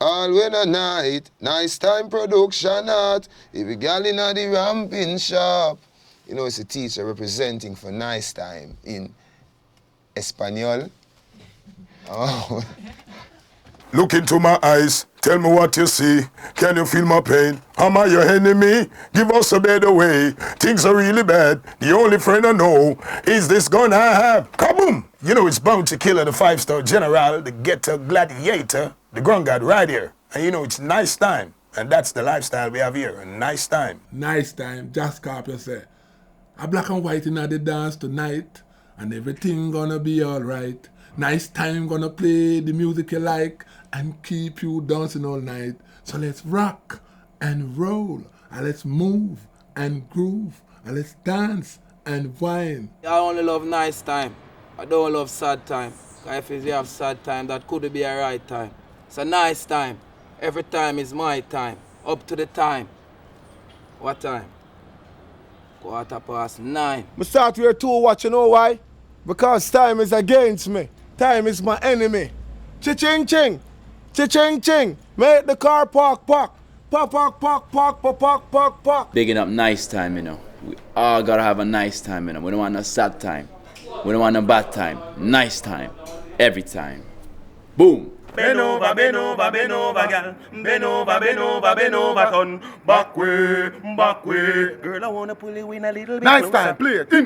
All when a night, nice time production art. If a gal in the ramping shop. You know, it's a teacher representing for nice time in Espanol. Oh. Look into my eyes, tell me what you see. Can you feel my pain? Am I your enemy? Give us a better way. Things are really bad. The only friend I know is this gun I have. Kaboom! You know it's Bounty Killer, the 5-star general, the ghetto gladiator, the ground god right here. And you know it's nice time. And that's the lifestyle we have here, a nice time. Nice time, just Carpenter say. A black and white in the dance tonight, and everything gonna be alright. Nice time gonna play the music you like and keep you dancing all night. So let's rock and roll, and let's move and groove, and let's dance and whine. I only love nice time. I don't love sad time. If you have sad time, that could be a right time. It's a nice time. Every time is my time. Up to the time. What time? 9:15. I start here too watch, you know why? Because time is against me. Time is my enemy. Cha-ching ching. Cha-ching ching. Make the car park. Park, park, park, park, park, park, park. Bigging up nice time, you know. We all gotta have a nice time, you know. We don't want no sad time. We don't want no bad time. Nice time. Every time. Boom. Bend over, bend over, bend over, gal. Bend over, bend over, bend over, ton. Back way, back way. Girl, I wanna pull you in a little bit Nice closer. time, play it. In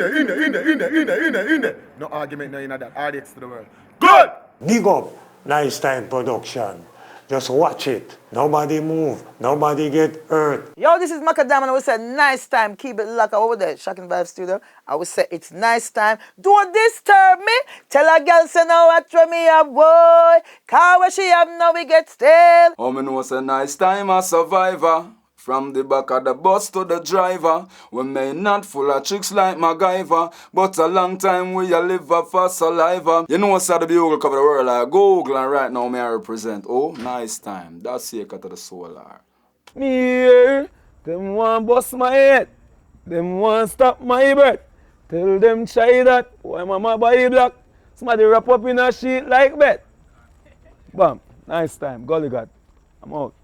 there. No argument, no, that. RDX to the world. Good! Big up Nice Time Production. Just watch it. Nobody move. Nobody get hurt. Yo, this is Macadam and I would say nice time. Keep it locked over there. Shocking Vybz Studio. I would say it's nice time. Don't disturb me. Tell a girl say no watch from me a boy. Car where she have now we get stale. Oh, me know it's a nice time a survivor. From the back of the bus to the driver. We may not full of tricks like MacGyver, but a long time we a live for saliva. You know what's how the bugle cover the world like Google, and right now me I represent. Oh, nice time. That's secret to the solar. Me here, them want bust my head. Them want stop my breath. Tell them try that. Why mama buy black? Somebody wrap up in a sheet like that. Bam. Nice time. Golly God. I'm out.